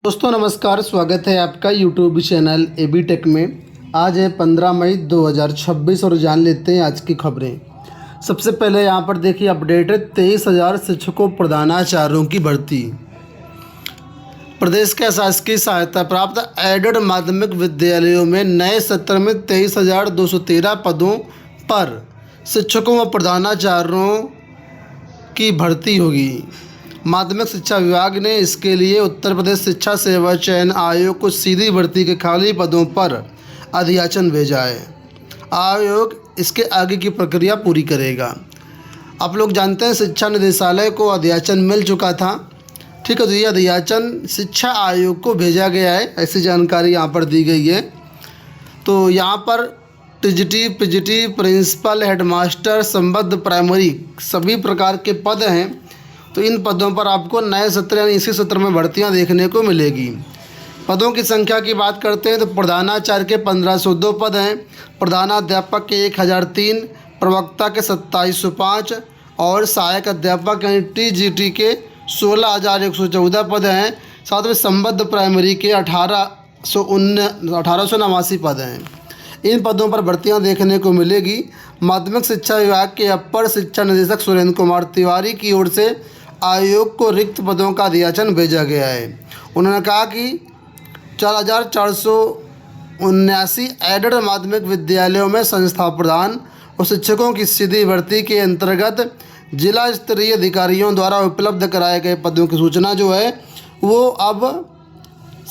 दोस्तों नमस्कार, स्वागत है आपका यूट्यूब चैनल एबी टेक में। आज है 15 मई 2026 और जान लेते हैं आज की खबरें। सबसे पहले यहाँ पर देखिए अपडेट है 23,000 शिक्षकों प्रधानाचार्यों की भर्ती। प्रदेश के शासकीय सहायता प्राप्त एडेड माध्यमिक विद्यालयों में नए सत्र में 23,213 पदों पर शिक्षकों व प्रधानाचार्यों की भर्ती होगी। माध्यमिक शिक्षा विभाग ने इसके लिए उत्तर प्रदेश शिक्षा सेवा चयन आयोग को सीधी भर्ती के खाली पदों पर अधियाचन भेजा है। आयोग इसके आगे की प्रक्रिया पूरी करेगा। आप लोग जानते हैं शिक्षा निदेशालय को अधियाचन मिल चुका था, ठीक है। तो ये अधियाचन शिक्षा आयोग को भेजा गया है, ऐसी जानकारी यहाँ पर दी गई है। तो यहाँ पर टीजीटी, पीजीटी, प्रिंसिपल, हेडमास्टर, संबद्ध प्राइमरी सभी प्रकार के पद हैं। तो इन पदों पर आपको नए सत्र यानी इसी सत्र में भर्तियां देखने को मिलेगी। पदों की संख्या की बात करते हैं तो प्रधानाचार्य के 1502 पद हैं, प्रधानाध्यापक के 1003, प्रवक्ता के 2705 और सहायक अध्यापक यानी टीजीटी के 16,114 पद हैं। साथ में संबद्ध प्राइमरी के 1889 पद हैं। इन पदों पर भर्तियां देखने को मिलेगी। माध्यमिक शिक्षा विभाग के अपर शिक्षा निदेशक सुरेंद्र कुमार तिवारी की ओर से आयोग को रिक्त पदों का अधियाचन भेजा गया है। उन्होंने कहा कि 4,479 एडेड माध्यमिक विद्यालयों में संस्था प्रधान और शिक्षकों की सीधी भर्ती के अंतर्गत जिला स्तरीय अधिकारियों द्वारा उपलब्ध कराए गए पदों की सूचना जो है वो अब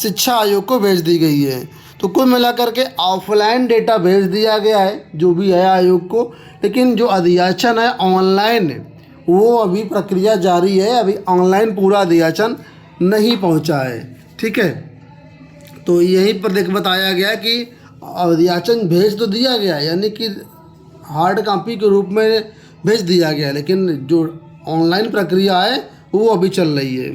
शिक्षा आयोग को भेज दी गई है। तो कुल मिलाकर के ऑफलाइन डेटा भेज दिया गया है जो भी है आयोग को, लेकिन जो अधियाचन है ऑनलाइन वो अभी प्रक्रिया जारी है। अभी ऑनलाइन पूरा अधियाचन नहीं पहुंचा है, ठीक है। तो यहीं पर बताया गया कि अधियाचन भेज तो दिया गया है, यानी कि हार्ड कॉपी के रूप में भेज दिया गया है, लेकिन जो ऑनलाइन प्रक्रिया है वो अभी चल रही है।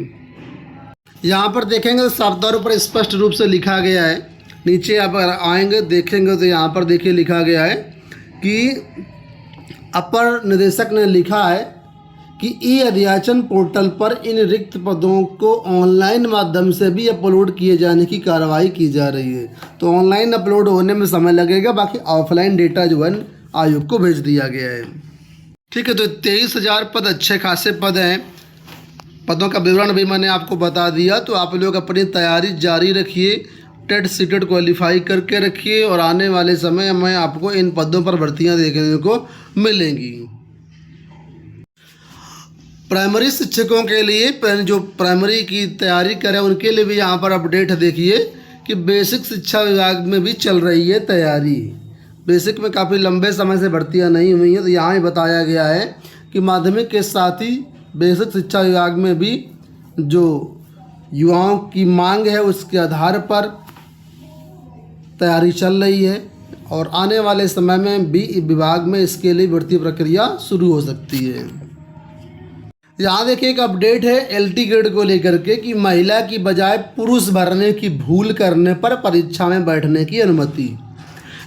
यहाँ पर देखेंगे तो साफ तौर पर स्पष्ट रूप से लिखा गया है। नीचे आप अगर आएंगे देखेंगे तो यहाँ पर देखिए लिखा गया है कि अपर निदेशक ने लिखा है कि ई अधियाचन पोर्टल पर इन रिक्त पदों को ऑनलाइन माध्यम से भी अपलोड किए जाने की कार्रवाई की जा रही है। तो ऑनलाइन अपलोड होने में समय लगेगा, बाकी ऑफलाइन डेटा जो है आयोग को भेज दिया गया है, ठीक है। तो 23,000 पद अच्छे खासे पद हैं। पदों का विवरण भी मैंने आपको बता दिया। तो आप लोग अपनी तैयारी जारी रखिए, टेट सीटेट क्वालिफाई करके रखिए और आने वाले समय में आपको इन पदों पर भर्तियां देखने को मिलेंगी। प्राइमरी शिक्षकों के लिए जो प्राइमरी की तैयारी करें उनके लिए भी यहाँ पर अपडेट देखिए कि बेसिक शिक्षा विभाग में भी चल रही है तैयारी। बेसिक में काफ़ी लंबे समय से भर्तियां नहीं हुई हैं, तो यहाँ ही बताया गया है कि माध्यमिक के साथ ही बेसिक शिक्षा विभाग में भी जो युवाओं की मांग है उसके आधार पर तैयारी चल रही है और आने वाले समय में भी विभाग में इसके लिए भर्ती प्रक्रिया शुरू हो सकती है। यहाँ देखिए एक अपडेट है एलटी ग्रेड को लेकर के कि महिला की बजाय पुरुष भरने की भूल करने पर परीक्षा में बैठने की अनुमति।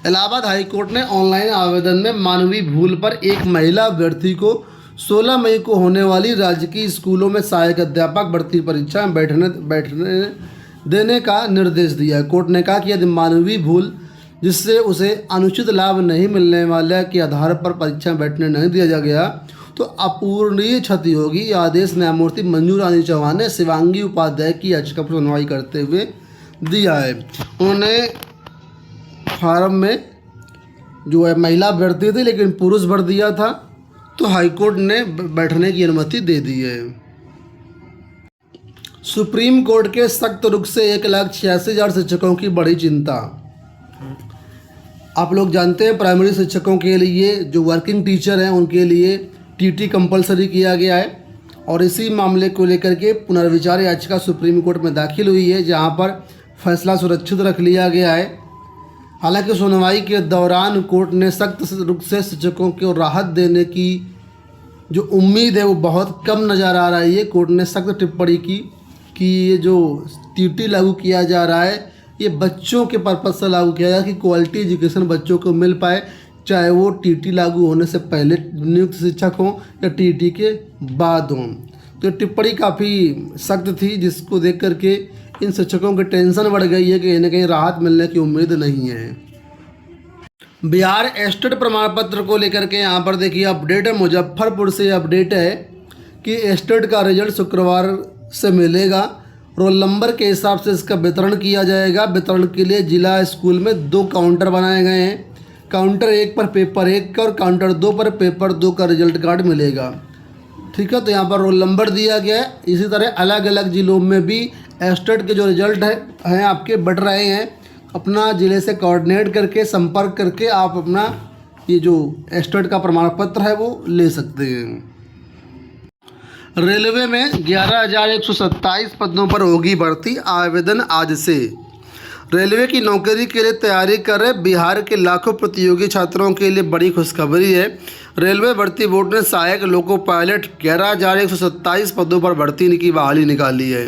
इलाहाबाद हाईकोर्ट ने ऑनलाइन आवेदन में मानवीय भूल पर एक महिला अभ्यर्थी को 16 मई को होने वाली राजकीय स्कूलों में सहायक अध्यापक भर्ती परीक्षा में बैठने देने का निर्देश दिया है। कोर्ट ने कहा कि यदि मानवीय भूल जिससे उसे अनुचित लाभ नहीं मिलने वाले के आधार पर परीक्षा में बैठने नहीं दिया गया तो अपूरणीय क्षति होगी। यह आदेश न्यायमूर्ति मंजू रानी चौहान ने शिवांगी उपाध्याय की याचिका पर सुनवाई करते हुए दिया है। उन्होंने फार्म में जो है महिला अभ्यर्थी थी लेकिन पुरुष भर दिया था, तो हाईकोर्ट ने बैठने की अनुमति दे दी है। सुप्रीम कोर्ट के सख्त रुख से 1,86,000 शिक्षकों की बड़ी चिंता। आप लोग जानते हैं प्राइमरी शिक्षकों के लिए जो वर्किंग टीचर हैं उनके लिए टीटी कंपलसरी किया गया है और इसी मामले को लेकर के पुनर्विचार याचिका सुप्रीम कोर्ट में दाखिल हुई है, जहां पर फैसला सुरक्षित रख लिया गया है। हालांकि सुनवाई के दौरान कोर्ट ने सख्त रुख से शिक्षकों को राहत देने की जो उम्मीद है वो बहुत कम नज़र आ रही है। कोर्ट ने सख्त टिप्पणी की कि ये जो टीटी लागू किया जा रहा है ये बच्चों के पर्पज़ से लागू किया जाए कि क्वालिटी एजुकेशन बच्चों को मिल पाए, चाहे वो टीटी लागू होने से पहले नियुक्त शिक्षक हों या टीटी के बाद हों। तो टिप्पणी काफ़ी सख्त थी, जिसको देख करके इन शिक्षकों की टेंशन बढ़ गई है कि कहीं ना कहीं राहत मिलने की उम्मीद नहीं है। बिहार एस्टेट प्रमाण पत्र को लेकर के यहाँ पर देखिए अपडेट है, मुजफ्फरपुर से अपडेट है कि एस्टेट का रिजल्ट शुक्रवार से मिलेगा। रोल नंबर के हिसाब से इसका वितरण किया जाएगा। वितरण के लिए जिला स्कूल में 2 काउंटर बनाए गए हैं। काउंटर 1 पर पेपर 1 का और काउंटर 2 पर पेपर 2 का रिजल्ट कार्ड मिलेगा। ठीक है, तो यहाँ पर रोल नंबर दिया गया है। इसी तरह अलग अलग ज़िलों में भी एस्टेट के जो रिजल्ट हैं आपके बढ़ रहे हैं। अपना ज़िले से कोऑर्डिनेट करके संपर्क करके आप अपना ये जो एस्टेट का प्रमाण पत्र है वो ले सकते हैं। रेलवे में 11,127 पदों पर होगी भर्ती, आवेदन आज से। रेलवे की नौकरी के लिए तैयारी कर रहे बिहार के लाखों प्रतियोगी छात्रों के लिए बड़ी खुशखबरी है। रेलवे भर्ती बोर्ड ने सहायक लोको पायलट 11,127 पदों पर भर्ती की बहाली निकाली है।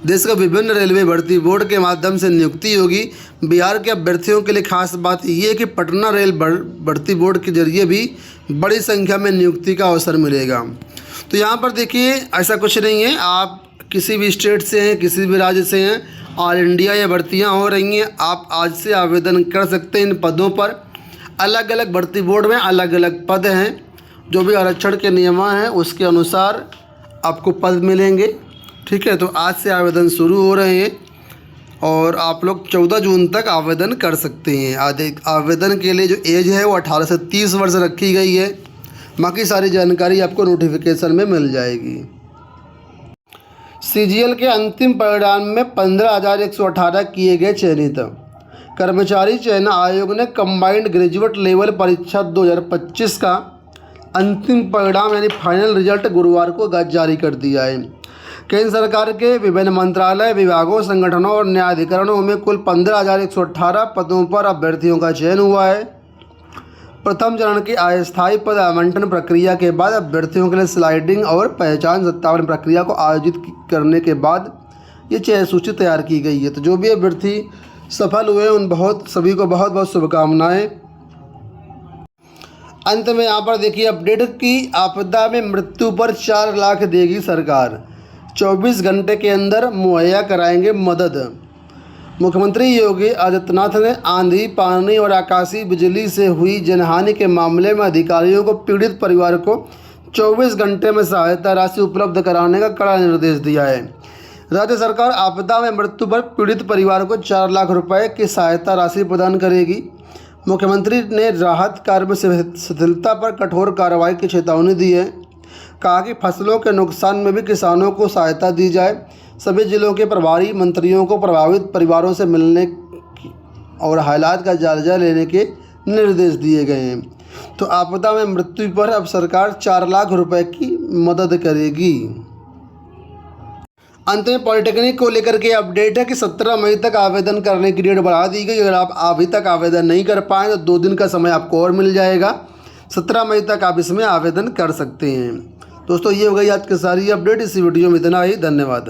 देश के विभिन्न रेलवे भर्ती बोर्ड के माध्यम से नियुक्ति होगी। बिहार के अभ्यर्थियों के लिए खास बात यह है कि पटना रेल भर्ती बोर्ड के जरिए भी बड़ी संख्या में नियुक्ति का अवसर मिलेगा। तो यहाँ पर देखिए ऐसा कुछ नहीं है, आप किसी भी स्टेट से हैं, किसी भी राज्य से हैं, ऑल इंडिया ये भर्तियाँ हो रही हैं। आप आज से आवेदन कर सकते हैं इन पदों पर। अलग अलग भर्ती बोर्ड में अलग अलग पद हैं। जो भी आरक्षण के नियम हैं उसके अनुसार आपको पद मिलेंगे। ठीक है, तो आज से आवेदन शुरू हो रहे हैं और आप लोग 14 जून तक आवेदन कर सकते हैं। आवेदन के लिए जो एज है वो 18 से 30 वर्ष रखी गई है। बाकी सारी जानकारी आपको नोटिफिकेशन में मिल जाएगी। सीजीएल के अंतिम परिणाम में 15,118 किए गए चयनित। कर्मचारी चयन आयोग ने कंबाइंड ग्रेजुएट लेवल परीक्षा 2025 का अंतिम परिणाम यानी फाइनल रिजल्ट गुरुवार को जारी कर दिया है। केंद्र सरकार के विभिन्न मंत्रालय, विभागों, संगठनों और न्यायाधिकरणों में कुल 15,118 पदों पर अभ्यर्थियों का चयन हुआ है। प्रथम चरण की अस्थायी पद आवंटन प्रक्रिया के बाद अभ्यर्थियों के लिए स्लाइडिंग और पहचान सत्यापन प्रक्रिया को आयोजित करने के बाद ये चयन सूची तैयार की गई है। तो जो भी अभ्यर्थी सफल हुए उन सभी को बहुत बहुत शुभकामनाएं। अंत में यहाँ पर देखिए अपडेट की आपदा में मृत्यु पर 4 लाख देगी सरकार, 24 घंटे के अंदर मुहैया कराएंगे मदद। मुख्यमंत्री योगी आदित्यनाथ ने आंधी, पानी और आकाशीय बिजली से हुई जनहानि के मामले में अधिकारियों को पीड़ित परिवार को 24 घंटे में सहायता राशि उपलब्ध कराने का कड़ा निर्देश दिया है। राज्य सरकार आपदा में मृत्यु पर पीड़ित परिवार को 4 लाख रुपए की सहायता राशि प्रदान करेगी। मुख्यमंत्री ने राहत कार्य में शिथिलता पर कठोर कार्रवाई की चेतावनी दी है। कहा कि फसलों के नुकसान में भी किसानों को सहायता दी जाए। सभी जिलों के प्रभारी मंत्रियों को प्रभावित परिवारों से मिलने और हालात का जायजा लेने के निर्देश दिए गए हैं। तो आपदा में मृत्यु पर अब सरकार 4 लाख रुपए की मदद करेगी। अंत में पॉलिटेक्निक को लेकर के अपडेट है कि 17 मई तक आवेदन करने की डेट बढ़ा दी गई। अगर आप अभी तक आवेदन नहीं कर पाएँ तो 2 दिन का समय आपको और मिल जाएगा। 17 मई तक आप इसमें आवेदन कर सकते हैं। दोस्तों ये हो गई आज की सारी अपडेट। इस वीडियो में इतना ही, धन्यवाद।